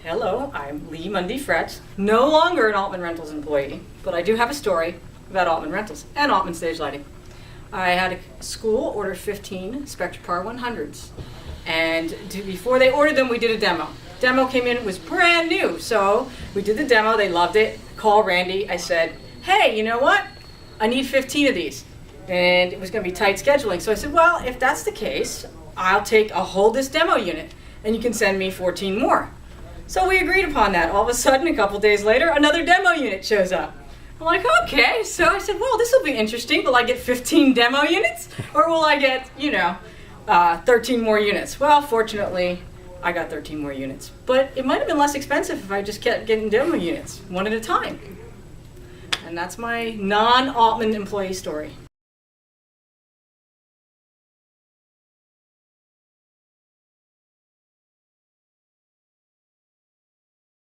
Hello, I'm Lee Mundy Fretz, no longer an Altman Rentals employee, but I do have a story about Altman Rentals and Altman Stage Lighting. I had a school order 15 Spectrapar 100s, and before they ordered them, we did a demo. Demo came in, it was brand new, so we did the demo, they loved it. Call Randy, I said, hey, you know what? I need 15 of these. And it was going to be tight scheduling, so I said, well, if that's the case, I'll hold this demo unit, and you can send me 14 more. So we agreed upon that. All of a sudden, a couple days later, another demo unit shows up. I'm like, okay. So I said, well, this will be interesting. Will I get 15 demo units? Or will I get, 13 more units? Well, fortunately, I got 13 more units. But it might have been less expensive if I just kept getting demo units, one at a time. And that's my non-Altman employee story.